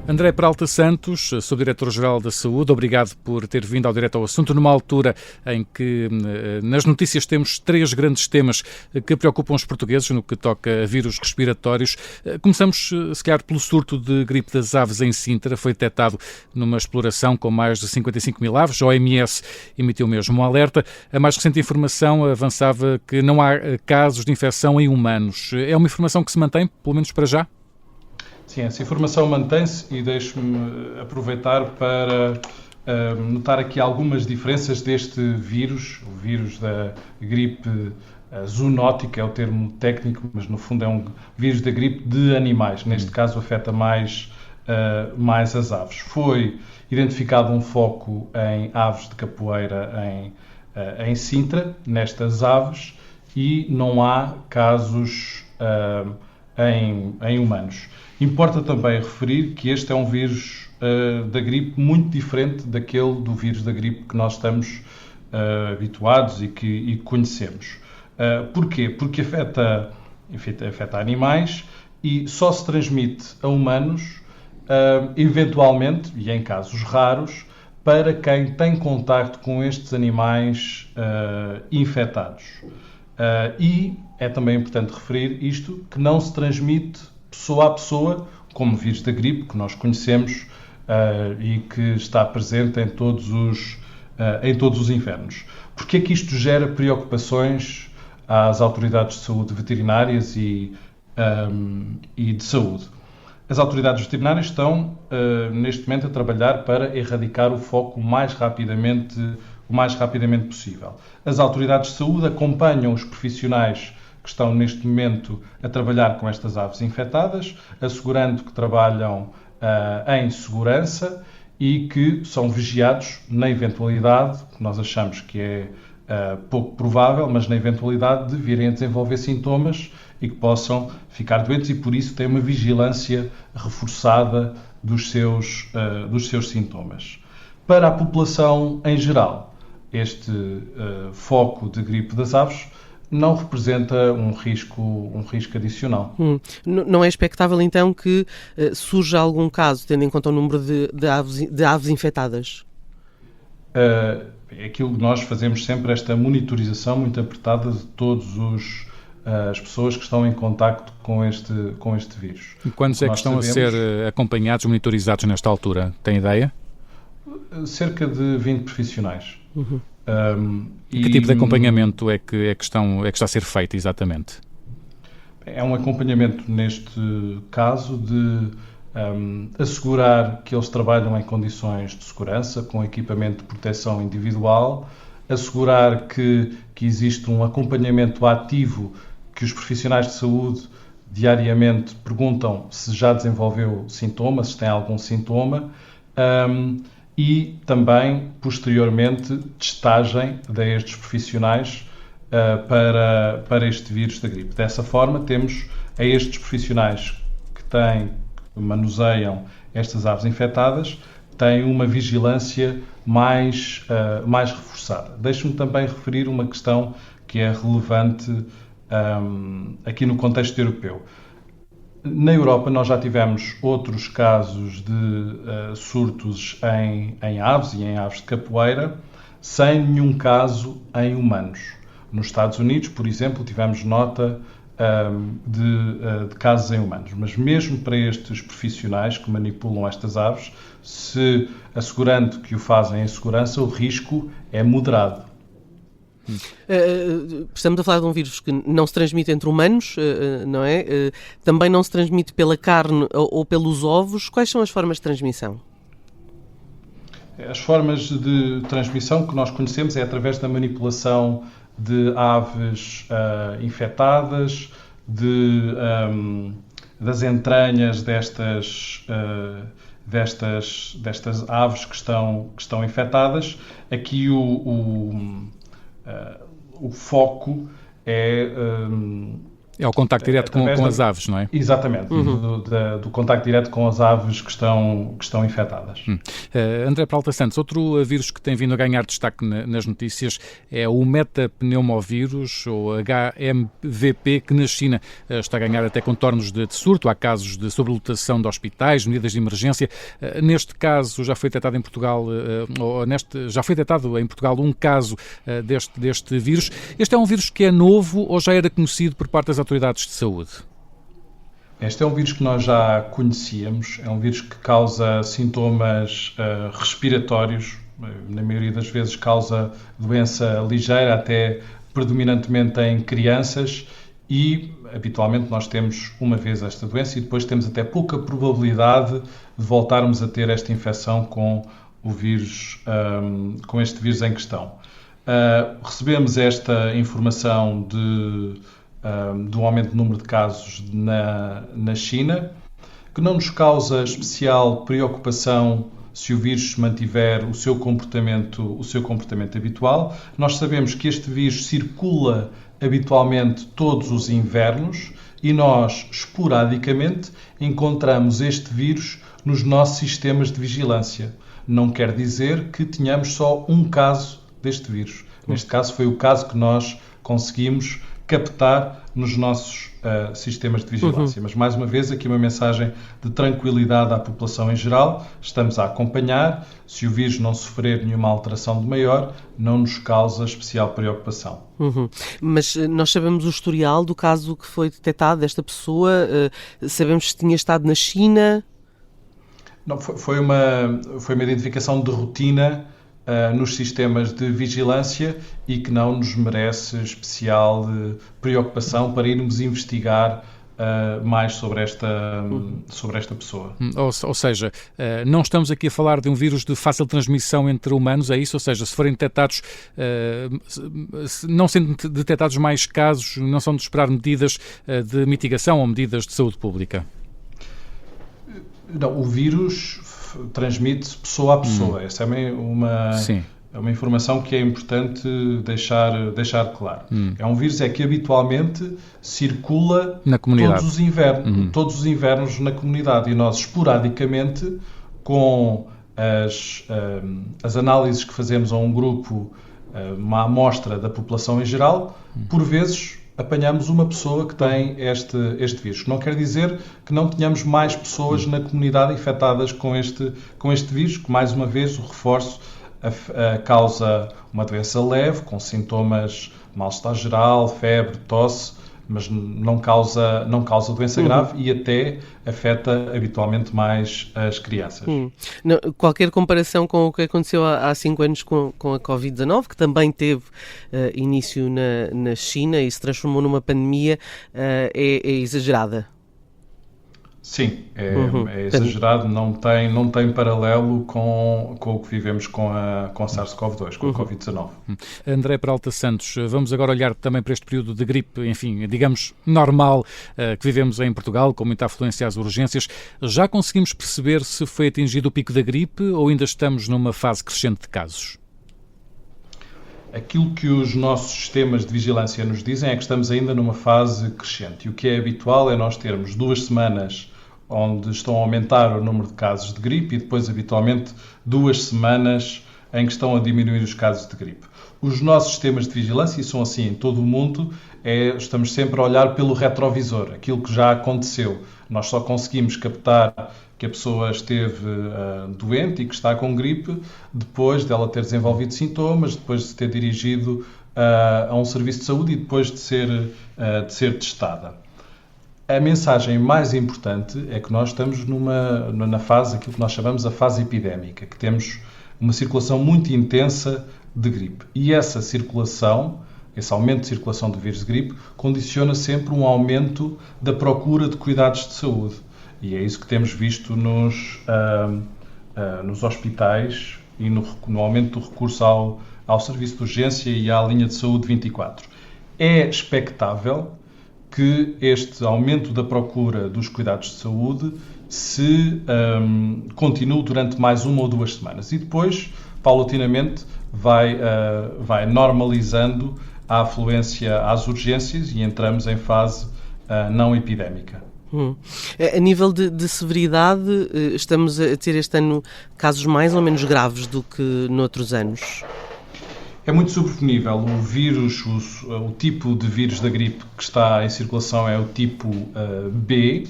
André Peralta Santos, Subdiretor-Geral da Saúde, obrigado por ter vindo ao Direto ao Assunto, numa altura em que nas notícias temos três grandes temas que preocupam os portugueses no que toca a vírus respiratórios. Começamos, se calhar, pelo surto de gripe das aves em Sintra. Foi detectado numa exploração com mais de 55 mil aves. A OMS emitiu mesmo um alerta. A mais recente informação avançava que não há casos de infecção em humanos. É uma informação que se mantém, pelo menos para já? Sim, essa informação mantém-se e deixe-me aproveitar para notar aqui algumas diferenças deste vírus, o vírus da gripe zoonótica, é o termo técnico, mas no fundo é um vírus da gripe de animais. Neste caso afeta mais as aves. Foi identificado um foco em aves de capoeira em Sintra, nestas aves, e não há casos em humanos. Importa também referir que este é um vírus da gripe muito diferente daquele do vírus da gripe que nós estamos habituados e que conhecemos. Porquê? Porque afeta animais e só se transmite a humanos, eventualmente, e em casos raros, para quem tem contacto com estes animais infectados. E é também importante referir isto, que não se transmite pessoa a pessoa, como o vírus da gripe, que nós conhecemos e que está presente em todos os invernos. Porquê é que isto gera preocupações às autoridades de saúde veterinárias e de saúde? As autoridades veterinárias estão, neste momento, a trabalhar para erradicar o foco o mais rapidamente possível. As autoridades de saúde acompanham os profissionais que estão neste momento a trabalhar com estas aves infectadas, assegurando que trabalham em segurança e que são vigiados na eventualidade, que nós achamos que é pouco provável, mas na eventualidade de virem a desenvolver sintomas e que possam ficar doentes, e por isso têm uma vigilância reforçada dos seus sintomas. Para a população em geral, este foco de gripe das aves não representa um risco adicional. Não é expectável, então, que surja algum caso, tendo em conta o número de aves infectadas? É aquilo que nós fazemos sempre, esta monitorização muito apertada de todas as pessoas que estão em contacto com este vírus. E quantos é que estão a ser acompanhados, monitorizados nesta altura? Tem ideia? Cerca de 20 profissionais. Uhum. Que tipo de acompanhamento é que está a ser feito exatamente? É um acompanhamento, neste caso, de assegurar que eles trabalham em condições de segurança, com equipamento de proteção individual, assegurar que existe um acompanhamento ativo, que os profissionais de saúde diariamente perguntam se já desenvolveu sintomas, se tem algum sintoma, e também, posteriormente, testagem a estes profissionais para este vírus da gripe. Dessa forma, temos a estes profissionais que manuseiam estas aves infectadas, têm uma vigilância mais reforçada. Deixe-me também referir uma questão que é relevante aqui no contexto europeu. Na Europa nós já tivemos outros casos de surtos em aves e em aves de capoeira, sem nenhum caso em humanos. Nos Estados Unidos, por exemplo, tivemos nota de casos em humanos, mas mesmo para estes profissionais que manipulam estas aves, se assegurando que o fazem em segurança, o risco é moderado. Estamos a falar de um vírus que não se transmite entre humanos, não é? Também não se transmite pela carne ou pelos ovos. Quais são as formas de transmissão? As formas de transmissão que nós conhecemos é através da manipulação de aves infectadas, das entranhas destas aves que estão infectadas. Aqui o foco é É o contacto direto com as aves, não é? Exatamente, do contacto direto com as aves que estão infectadas. André Peralta Santos, outro vírus que tem vindo a ganhar destaque nas notícias é o metapneumovírus, ou HMVP, que na China está a ganhar até contornos de surto. Há casos de sobrelotação de hospitais, medidas de emergência. Neste caso, já foi detectado em Portugal, um caso deste vírus. Este é um vírus que é novo ou já era conhecido por parte das autoridades de saúde? Este é um vírus que nós já conhecíamos, é um vírus que causa sintomas respiratórios, na maioria das vezes causa doença ligeira, até predominantemente em crianças, e habitualmente nós temos uma vez esta doença e depois temos até pouca probabilidade de voltarmos a ter esta infecção com o vírus, com este vírus em questão. Recebemos esta informação do aumento do número de casos na China, que não nos causa especial preocupação se o vírus mantiver o seu comportamento habitual. Nós sabemos que este vírus circula habitualmente todos os invernos e nós, esporadicamente, encontramos este vírus nos nossos sistemas de vigilância. Não quer dizer que tenhamos só um caso deste vírus. Neste caso foi o caso que nós conseguimos captar nos nossos sistemas de vigilância. Mas, mais uma vez, aqui uma mensagem de tranquilidade à população em geral. Estamos a acompanhar. Se o vírus não sofrer nenhuma alteração de maior, não nos causa especial preocupação. Mas nós sabemos o historial do caso que foi detectado desta pessoa? Sabemos se tinha estado na China? Não, foi uma identificação de rotina nos sistemas de vigilância e que não nos merece especial preocupação para irmos investigar mais sobre esta pessoa. Ou seja, não estamos aqui a falar de um vírus de fácil transmissão entre humanos, é isso? Ou seja, se forem detectados, não sendo detectados mais casos, não são de esperar medidas de mitigação ou medidas de saúde pública? Não, o vírus transmite-se pessoa a pessoa. Essa é uma informação que é importante deixar claro. É um vírus que habitualmente circula na comunidade. Todos os invernos na comunidade, e nós esporadicamente, com as análises que fazemos a um grupo, uma amostra da população em geral, por vezes apanhamos uma pessoa que tem este vírus. Não quer dizer que não tenhamos mais pessoas na comunidade infectadas com este vírus, que, mais uma vez, o reforço, causa uma doença leve, com sintomas mal-estar geral, febre, tosse, mas não causa doença grave e até afeta habitualmente mais as crianças. Não, qualquer comparação com o que aconteceu há 5 anos com a Covid-19, que também teve início na China e se transformou numa pandemia, é exagerada? Sim, é exagerado, não tem paralelo com o que vivemos com a SARS-CoV-2, com a Covid-19. André Peralta Santos, vamos agora olhar também para este período de gripe, enfim, digamos, normal, que vivemos em Portugal, com muita afluência às urgências. Já conseguimos perceber se foi atingido o pico da gripe ou ainda estamos numa fase crescente de casos? Aquilo que os nossos sistemas de vigilância nos dizem é que estamos ainda numa fase crescente. E o que é habitual é nós termos 2 semanas onde estão a aumentar o número de casos de gripe e depois, habitualmente, 2 semanas em que estão a diminuir os casos de gripe. Os nossos sistemas de vigilância, e são assim em todo o mundo, estamos sempre a olhar pelo retrovisor, aquilo que já aconteceu. Nós só conseguimos captar que a pessoa esteve doente e que está com gripe depois dela ter desenvolvido sintomas, depois de se ter dirigido a um serviço de saúde e depois de ser testada. A mensagem mais importante é que nós estamos na fase, aquilo que nós chamamos a fase epidémica, que temos uma circulação muito intensa de gripe. E essa circulação, esse aumento de circulação do vírus de gripe, condiciona sempre um aumento da procura de cuidados de saúde. E é isso que temos visto nos hospitais e no aumento do recurso ao serviço de urgência e à linha de saúde 24. É expectável que este aumento da procura dos cuidados de saúde se continue durante mais 1 ou 2 semanas e depois, paulatinamente, vai normalizando a afluência às urgências e entramos em fase não epidémica. A nível de severidade, estamos a ter este ano casos mais ou menos graves do que noutros anos? É muito sobreponível. O vírus, o tipo de vírus da gripe que está em circulação é o tipo B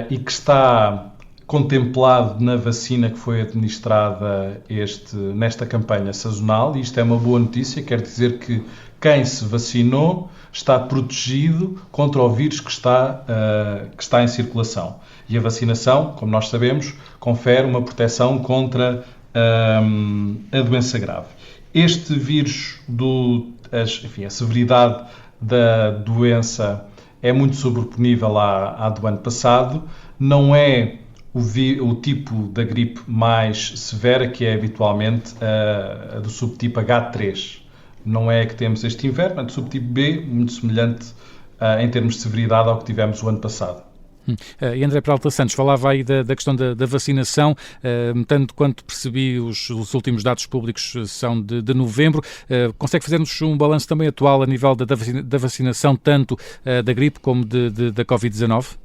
e que está contemplado na vacina que foi administrada nesta campanha sazonal. E isto é uma boa notícia, quer dizer que quem se vacinou está protegido contra o vírus que está em circulação. E a vacinação, como nós sabemos, confere uma proteção contra a doença grave. Este vírus, a severidade da doença é muito sobreponível à do ano passado. Não é o tipo da gripe mais severa, que é habitualmente a do subtipo H3. Não é que temos este inverno, é do subtipo B, muito semelhante em termos de severidade ao que tivemos o ano passado. E André Peralta Santos falava aí da questão da vacinação, tanto quanto percebi os últimos dados públicos são de novembro. Consegue fazer-nos um balanço também atual a nível da vacinação, tanto da gripe como da Covid-19?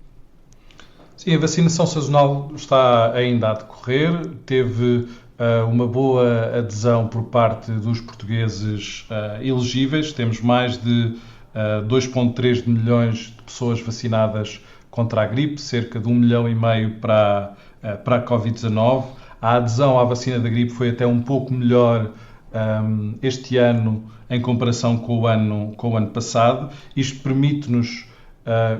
Sim, a vacinação sazonal está ainda a decorrer, teve uma boa adesão por parte dos portugueses elegíveis. Temos mais de 2,3 milhões de pessoas vacinadas contra a gripe, cerca de 1,5 milhão para a Covid-19. A adesão à vacina da gripe foi até um pouco melhor este ano em comparação com o ano passado. Isto permite-nos,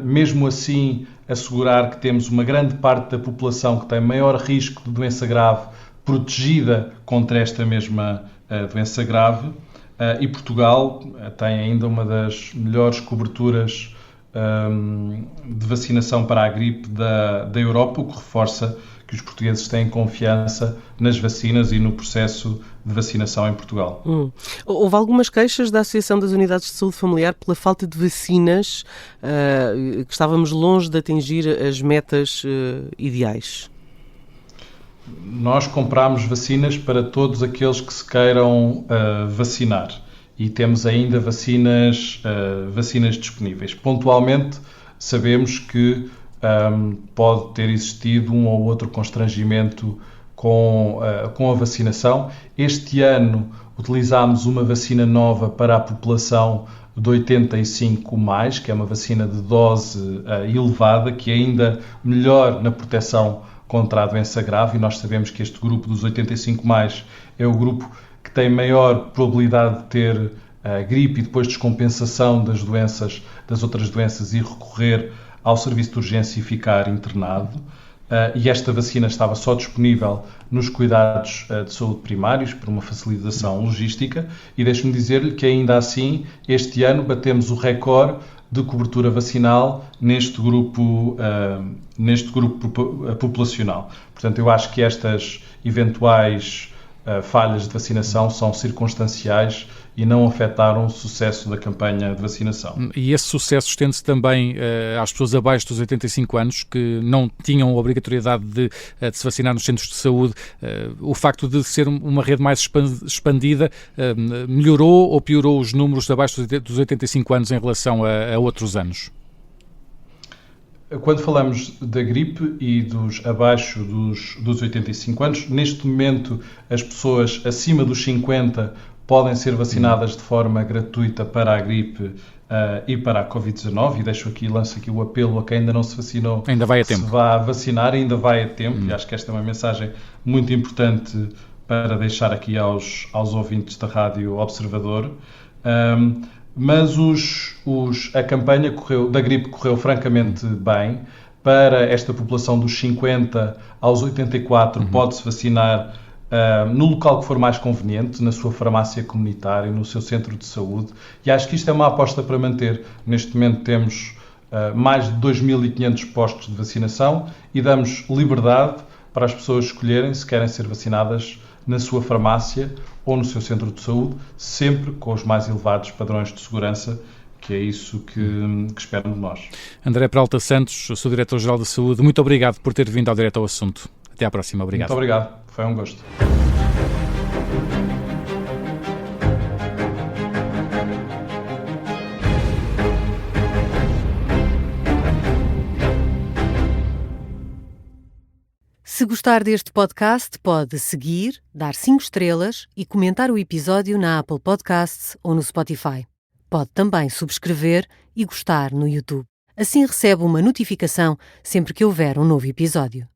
mesmo assim, assegurar que temos uma grande parte da população que tem maior risco de doença grave protegida contra esta mesma doença grave. E Portugal tem ainda uma das melhores coberturas de vacinação para a gripe da Europa, o que reforça que os portugueses têm confiança nas vacinas e no processo de vacinação em Portugal. Houve algumas queixas da Associação das Unidades de Saúde Familiar pela falta de vacinas, que estávamos longe de atingir as metas ideais. Nós compramos vacinas para todos aqueles que se queiram vacinar e temos ainda vacinas disponíveis. Pontualmente, sabemos que pode ter existido um ou outro constrangimento com a vacinação. Este ano utilizámos uma vacina nova para a população de 85+, que é uma vacina de dose elevada, que é ainda melhor na proteção contra a doença grave, e nós sabemos que este grupo dos 85+, é o grupo que tem maior probabilidade de ter gripe e depois descompensação das outras doenças e recorrer ao serviço de urgência e ficar internado. E esta vacina estava só disponível nos cuidados de saúde primários por uma facilitação logística, e deixe-me dizer-lhe que ainda assim este ano batemos o recorde de cobertura vacinal neste grupo populacional. Portanto, eu acho que estas eventuais falhas de vacinação são circunstanciais e não afetaram o sucesso da campanha de vacinação. E esse sucesso estende-se também às pessoas abaixo dos 85 anos que não tinham a obrigatoriedade de se vacinar nos centros de saúde. O facto de ser uma rede mais expandida melhorou ou piorou os números abaixo dos 85 anos em relação a outros anos? Quando falamos da gripe e dos abaixo dos 85 anos, neste momento as pessoas acima dos 50 podem ser vacinadas de forma gratuita para a gripe e para a Covid-19, e lanço aqui o apelo a quem ainda não se vacinou, ainda vai a tempo. Se vá vacinar, ainda vai a tempo, e acho que esta é uma mensagem muito importante para deixar aqui aos ouvintes da Rádio Observador. Mas a campanha da gripe correu francamente bem. Para esta população dos 50 aos 84, pode-se vacinar no local que for mais conveniente, na sua farmácia comunitária, no seu centro de saúde, e acho que isto é uma aposta para manter. Neste momento temos mais de 2.500 postos de vacinação e damos liberdade para as pessoas escolherem se querem ser vacinadas na sua farmácia ou no seu centro de saúde, sempre com os mais elevados padrões de segurança, que é isso que esperam de nós. André Peralta Santos, sou Diretor-Geral da Saúde, muito obrigado por ter vindo ao Direto ao Assunto. Até à próxima, obrigado. Muito obrigado, foi um gosto. Se gostar deste podcast, pode seguir, dar 5 estrelas e comentar o episódio na Apple Podcasts ou no Spotify. Pode também subscrever e gostar no YouTube. Assim recebe uma notificação sempre que houver um novo episódio.